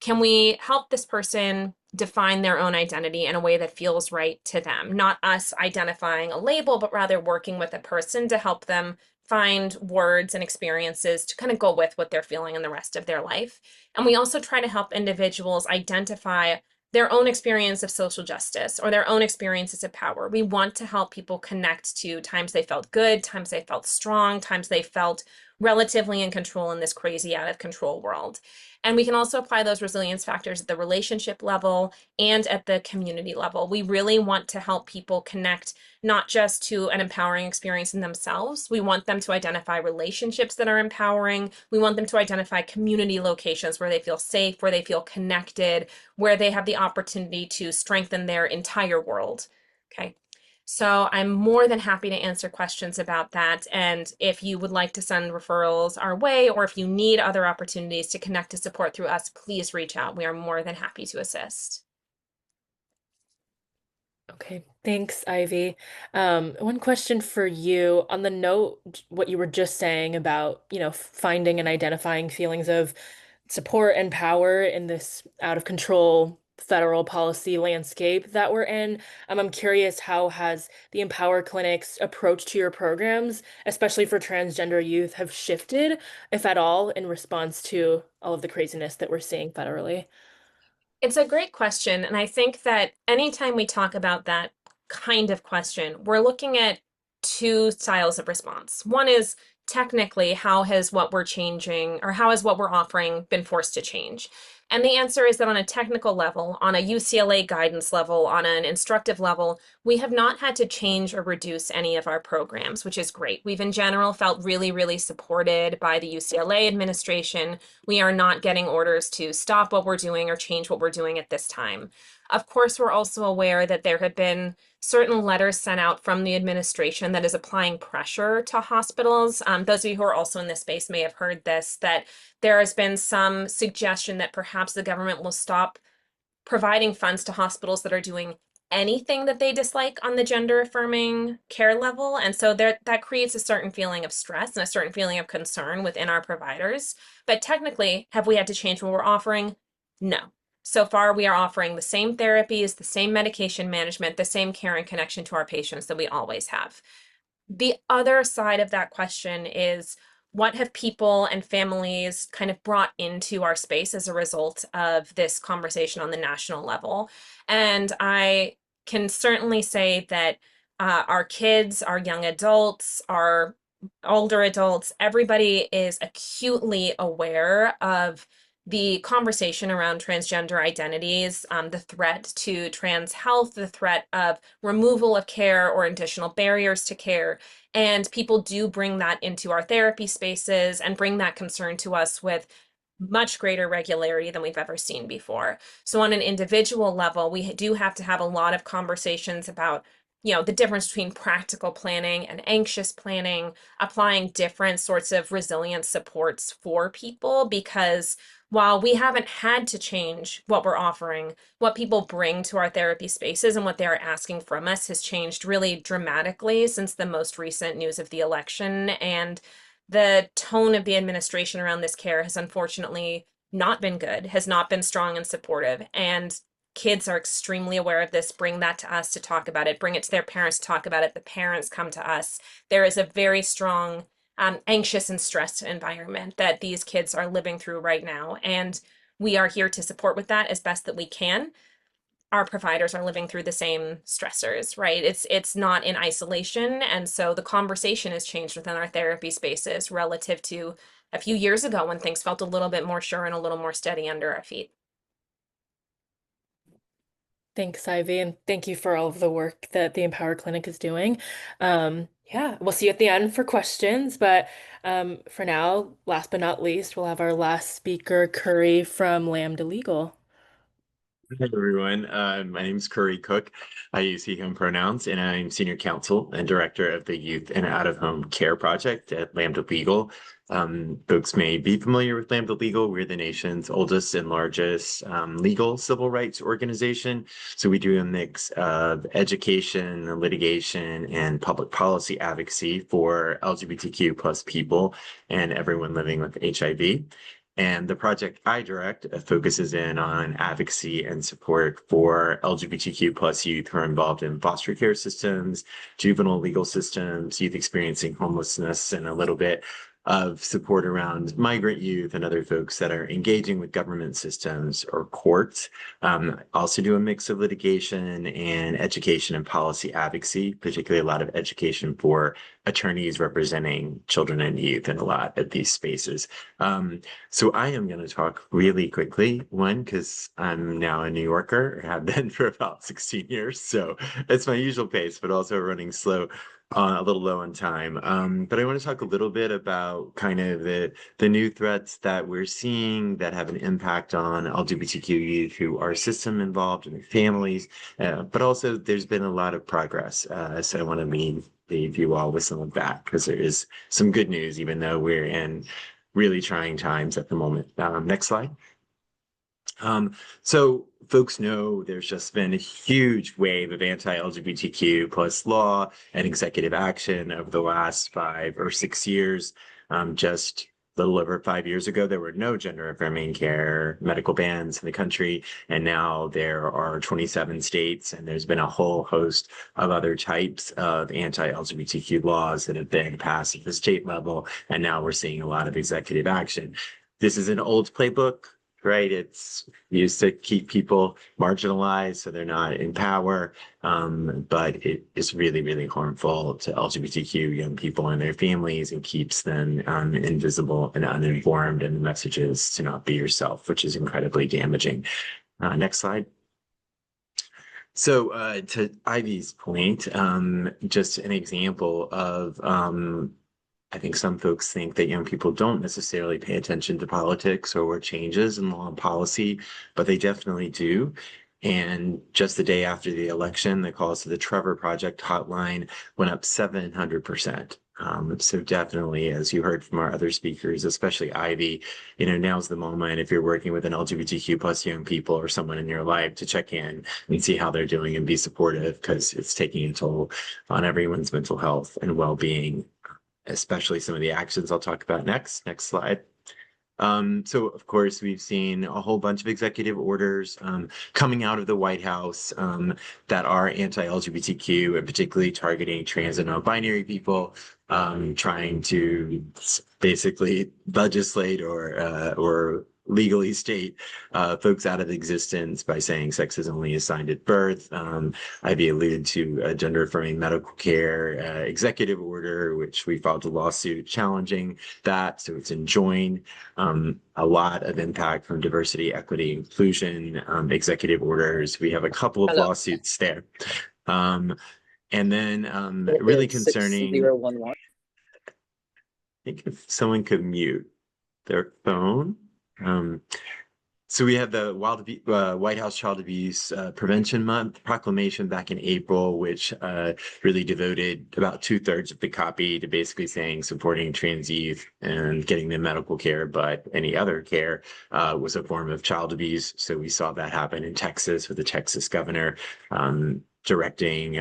Can we help this person define their own identity in a way that feels right to them? Not us identifying a label, but rather working with a person to help them find words and experiences to kind of go with what they're feeling in the rest of their life. And we also try to help individuals identify their own experience of social justice or their own experiences of power. We want to help people connect to times they felt good, times they felt strong, times they felt relatively in control in this crazy out of control world. And we can also apply those resilience factors at the relationship level and at the community level. We really want to help people connect not just to an empowering experience in themselves. We want them to identify relationships that are empowering. We want them to identify community locations where they feel safe, where they feel connected, where they have the opportunity to strengthen their entire world. Okay. So I'm more than happy to answer questions about that. And if you would like to send referrals our way, or if you need other opportunities to connect to support through us, please reach out. We are more than happy to assist. Okay, thanks, Ivy. One question for you on the note, what you were just saying about, finding and identifying feelings of support and power in this out of control federal policy landscape that we're in. I'm curious, how has the Empower Clinic's approach to your programs, especially for transgender youth, have shifted, if at all, in response to all of the craziness that we're seeing federally? It's a great question. And I think that anytime we talk about that kind of question, we're looking at two styles of response. One is technically, how has what we're changing or how has what we're offering been forced to change? And the answer is that on a technical level, on a UCLA guidance level, on an instructive level, we have not had to change or reduce any of our programs, which is great. We've in general felt really, really supported by the UCLA administration. We are not getting orders to stop what we're doing or change what we're doing at this time. Of course, we're also aware that there have been certain letters sent out from the administration that is applying pressure to hospitals. Those of you who are also in this space may have heard this, that there has been some suggestion that perhaps the government will stop providing funds to hospitals that are doing anything that they dislike on the gender affirming care level. And so that creates a certain feeling of stress and a certain feeling of concern within our providers. But technically, have we had to change what we're offering? No. So far, we are offering the same therapies, the same medication management, the same care and connection to our patients that we always have. The other side of that question is, what have people and families kind of brought into our space as a result of this conversation on the national level? And I can certainly say that our kids, our young adults, our older adults, everybody is acutely aware of the conversation around transgender identities, the threat to trans health, the threat of removal of care or additional barriers to care. And people do bring that into our therapy spaces and bring that concern to us with much greater regularity than we've ever seen before. So on an individual level, we do have to have a lot of conversations about, the difference between practical planning and anxious planning, applying different sorts of resilience supports for people, because while we haven't had to change what we're offering, what people bring to our therapy spaces and what they're asking from us has changed really dramatically since the most recent news of the election. And the tone of the administration around this care has unfortunately not been good, has not been strong and supportive. And kids are extremely aware of this, bring that to us to talk about it, bring it to their parents to talk about it. The parents come to us. There is a very strong anxious and stressed environment that these kids are living through right now. And we are here to support with that as best that we can. Our providers are living through the same stressors, right? It's not in isolation. And so the conversation has changed within our therapy spaces relative to a few years ago when things felt a little bit more sure and a little more steady under our feet. Thanks, Ivy, and thank you for all of the work that the Empower Clinic is doing. Yeah, we'll see you at the end for questions, but for now, last but not least, we'll have our last speaker, Currey from Lambda Legal. Hi, everyone. My name is Currey Cook. I use he, him pronouns, and I'm Senior Counsel and Director of the Youth and Out-of-Home Care Project at Lambda Legal. Folks may be familiar with Lambda Legal. We're the nation's oldest and largest legal civil rights organization. So we do a mix of education, litigation, and public policy advocacy for LGBTQ plus people and everyone living with HIV. And the project I direct focuses in on advocacy and support for LGBTQ plus youth who are involved in foster care systems, juvenile legal systems, youth experiencing homelessness, and a little bit of support around migrant youth and other folks that are engaging with government systems or courts. Also do a mix of litigation and education and policy advocacy, particularly a lot of education for attorneys representing children and youth in a lot of these spaces. So I am going to talk really quickly, one, because I'm now a New Yorker, have been for about 16 years, so it's my usual pace, but also running slow. A little low on time. But I want to talk a little bit about kind of the new threats that we're seeing that have an impact on LGBTQ youth who are system involved and their families. But also there's been a lot of progress. So I want to leave you all with some of that, because there is some good news, even though we're in really trying times at the moment. Next slide. So folks know there's just been a huge wave of anti-LGBTQ plus law and executive action over the last 5 or 6 years. Just little over 5 years ago, there were no gender affirming care medical bans in the country. And now there are 27 states, and there's been a whole host of other types of anti-LGBTQ laws that have been passed at the state level. And now we're seeing a lot of executive action. This is an old playbook, right? It's used to keep people marginalized so they're not in power. But it is really, really harmful to LGBTQ young people and their families, and keeps them invisible and uninformed, and the message is to not be yourself, which is incredibly damaging. Next slide. So to Ivy's point, just an example of I think some folks think that young people don't necessarily pay attention to politics or changes in law and policy, but they definitely do. And just the day after the election, the calls to the Trevor Project hotline went up 700%. So definitely, as you heard from our other speakers, especially Ivy, now's the moment, if you're working with an LGBTQ plus young people or someone in your life, to check in and see how they're doing and be supportive, because it's taking a toll on everyone's mental health and well-being, especially some of the actions I'll talk about next. Next slide. So of course, we've seen a whole bunch of executive orders coming out of the White House that are anti-LGBTQ, and particularly targeting trans and non-binary people, trying to basically legislate or legally state folks out of existence by saying sex is only assigned at birth. Ivy alluded to a gender affirming medical care executive order, which we filed a lawsuit challenging that. So it's enjoined a lot of impact from diversity, equity, inclusion executive orders. We have a couple of lawsuits there. And then really concerning, 6011. I think if someone could mute their phone. So we had the White House Child Abuse Prevention Month proclamation back in April, which really devoted about 2/3 of the copy to basically saying supporting trans youth and getting them medical care, but any other care was a form of child abuse. So we saw that happen in Texas with the Texas governor directing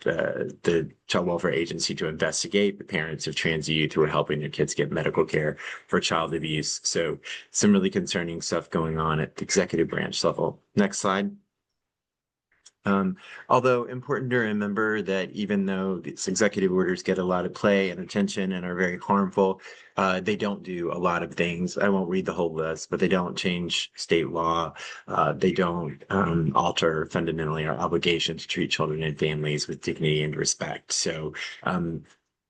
the Child Welfare Agency to investigate the parents of trans youth who are helping their kids get medical care for child abuse. So some really concerning stuff going on at the executive branch level. Next slide. Although important to remember that even though these executive orders get a lot of play and attention and are very harmful, they don't do a lot of things. I won't read the whole list, but they don't change state law. They don't alter fundamentally our obligation to treat children and families with dignity and respect. So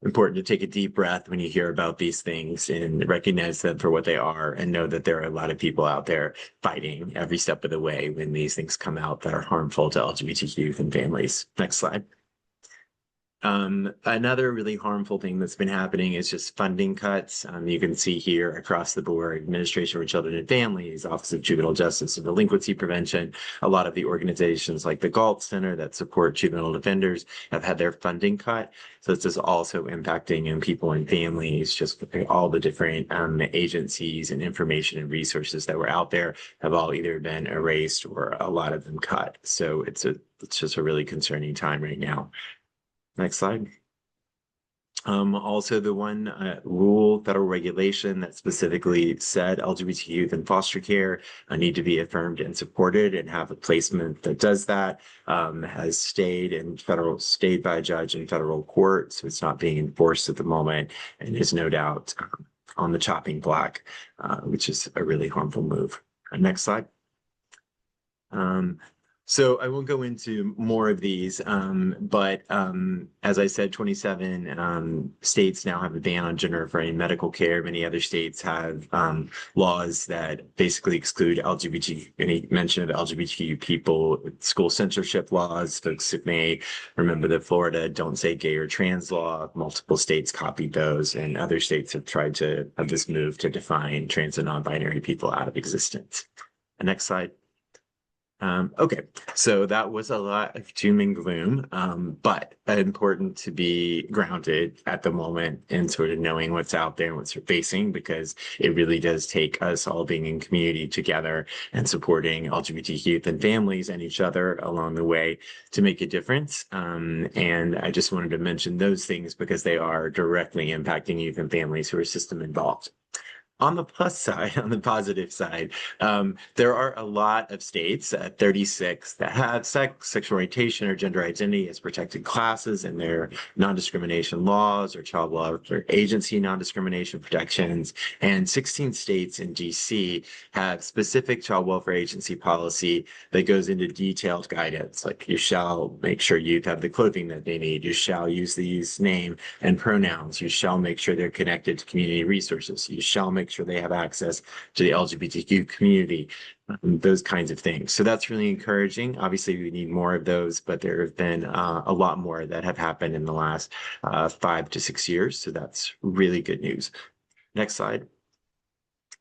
important to take a deep breath when you hear about these things and recognize them for what they are, and know that there are a lot of people out there fighting every step of the way when these things come out that are harmful to LGBTQ youth and families. Next slide. Another really harmful thing that's been happening is just funding cuts. You can see here across the board, Administration for Children and Families, Office of Juvenile Justice and Delinquency Prevention, a lot of the organizations like the Galt Center that support juvenile offenders have had their funding cut. So this is also impacting young people and families. Just all the different agencies and information and resources that were out there have all either been erased or a lot of them cut. So it's just a really concerning time right now. Next slide. Also, the one federal regulation that specifically said LGBT youth in foster care need to be affirmed and supported and have a placement that does that has stayed by a judge in federal court. So it's not being enforced at the moment, and is no doubt on the chopping block, which is a really harmful move. Next slide. So I won't go into more of these, but as I said, 27 states now have a ban on gender affirming medical care. Many other states have laws that basically exclude any mention of LGBTQ people. School censorship laws. Folks may remember the Florida Don't Say Gay or Trans law. Multiple states copied those, and other states have tried to have this move to define trans and non-binary people out of existence. Next slide. Okay, so that was a lot of doom and gloom, but important to be grounded at the moment and sort of knowing what's out there and what we're facing, because it really does take us all being in community together and supporting LGBT youth and families and each other along the way to make a difference. And I just wanted to mention those things because they are directly impacting youth and families who are system involved. on the plus side, on the positive side, there are a lot of states, 36, that have sexual orientation or gender identity as protected classes in their non-discrimination laws or child welfare agency non-discrimination protections. And 16 states in DC have specific child welfare agency policy that goes into detailed guidance, like you shall make sure youth have the clothing that they need, you shall use the youth's name and pronouns, you shall make sure they're connected to community resources, you shall make sure they have access to the LGBTQ community, those kinds of things. So that's really encouraging. Obviously, we need more of those, but there have been a lot more that have happened in the last 5 to 6 years. So that's really good news. Next slide.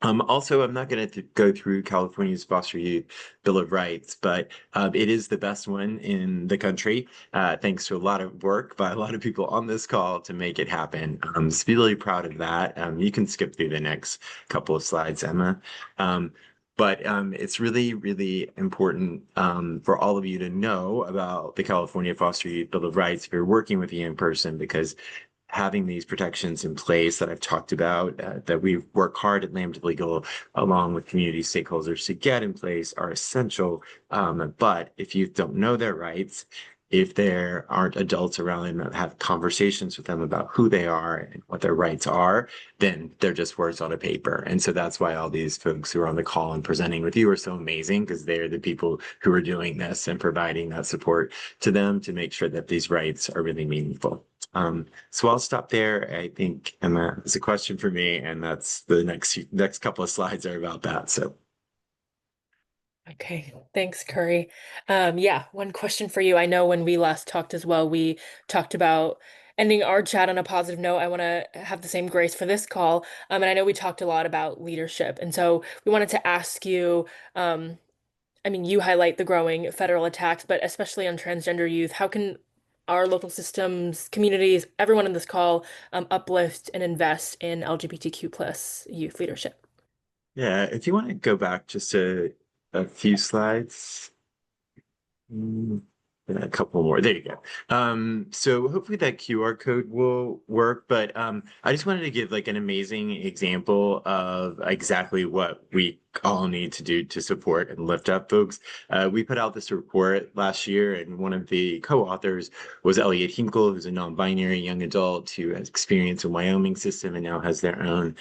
Also, I'm not going to go through California's Foster Youth Bill of Rights, but it is the best one in the country, thanks to a lot of work by a lot of people on this call to make it happen. So really proud of that. You can skip through the next couple of slides, Emma. But it's really, really important for all of you to know about the California Foster Youth Bill of Rights if you're working with a young person, because having these protections in place that I've talked about, that we work hard at Lambda Legal along with community stakeholders to get in place, are essential. But if you don't know their rights, if there aren't adults around them that have conversations with them about who they are and what their rights are, then they're just words on a paper. And so that's why all these folks who are on the call and presenting with you are so amazing, because they're the people who are doing this and providing that support to them to make sure that these rights are really meaningful. So I'll stop there. I think Emma has a question for me, and that's the next couple of slides are about that. So. Okay, thanks, Currey. Yeah, one question for you. I know when we last talked as well, we talked about ending our chat on a positive note. I want to have the same grace for this call. And I know we talked a lot about leadership. And so we wanted to ask you, I mean, you highlight the growing federal attacks, but especially on transgender youth, how can our local systems, communities, everyone in this call, uplift and invest in LGBTQ plus youth leadership? Yeah, if you want to go back just a few slides. And a couple more. There you go. So hopefully that QR code will work, but I just wanted to give like an amazing example of exactly what we all need to do to support and lift up folks. We put out this report last year, and one of the co-authors was Elliot Hinkle, who's a non-binary young adult who has experience in Wyoming system and now has their own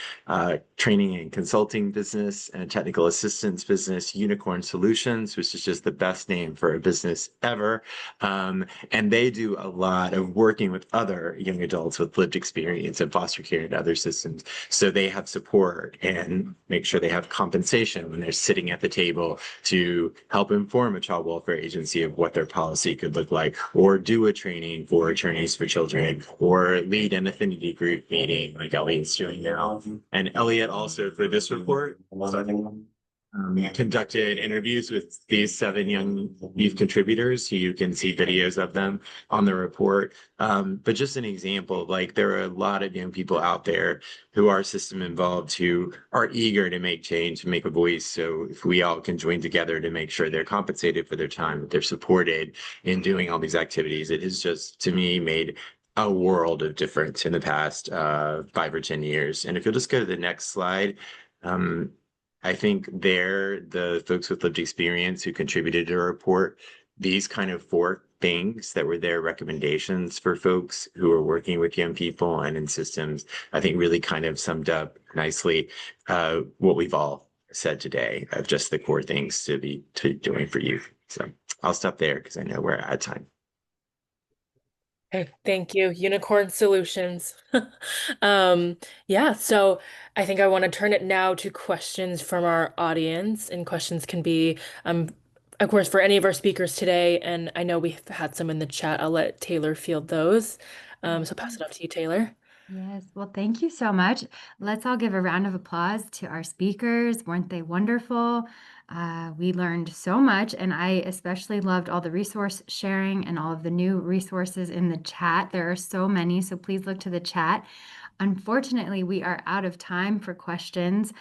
training and consulting business and technical assistance business, Unicorn Solutions, which is just the best name for a business ever. And they do a lot of working with other young adults with lived experience in foster care and other systems. So they have support and make sure they have compensation when they're sitting at the table to help inform a child welfare agency of what their policy could look like, or do a training for attorneys for children, or lead an affinity group meeting like Elliot's doing now. And Elliot also, for this report, conducted interviews with these 7 young youth contributors. You can see videos of them on the report. But just an example, like there are a lot of young people out there who are system involved who are eager to make change and make a voice. So if we all can join together to make sure they're compensated for their time, that they're supported in doing all these activities, it has just, to me, made a world of difference in the past 5 or 10 years. And if you'll just go to the next slide, I think the folks with lived experience who contributed to a report, these kind of 4 things that were their recommendations for folks who are working with young people and in systems, I think really kind of summed up nicely what we've all said today of just the core things to be doing for youth. So I'll stop there because I know we're out of time. Okay, thank you. Unicorn Solutions. Yeah, so I think I want to turn it now to questions from our audience, and questions can be, of course, for any of our speakers today, and I know we've had some in the chat. I'll let Taylor field those. So pass it off to you, Taylor. Yes, well, thank you so much. Let's all give a round of applause to our speakers. Weren't they wonderful? We learned so much, and I especially loved all the resource sharing and all of the new resources in the chat. There are so many, so please look to the chat. Unfortunately, we are out of time for questions.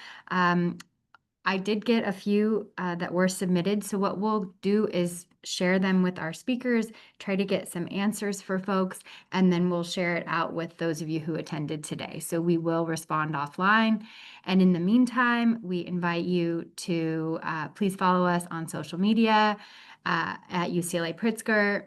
I did get a few that were submitted. So what we'll do is share them with our speakers, try to get some answers for folks, and then we'll share it out with those of you who attended today. So we will respond offline. And in the meantime, we invite you to please follow us on social media at UCLA Pritzker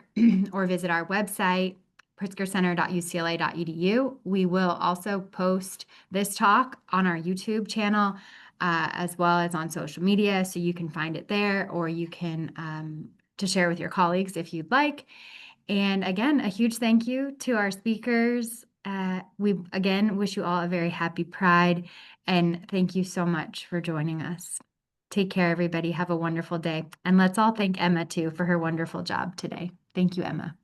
or visit our website, pritzkercenter.ucla.edu. We will also post this talk on our YouTube channel as well as on social media, so you can find it there, or you can to share with your colleagues if you'd like. And again, a huge thank you to our speakers. We again wish you all a very happy Pride, and thank you so much for joining us. Take care, everybody. Have a wonderful day. And let's all thank Emma too for her wonderful job today. Thank you, Emma.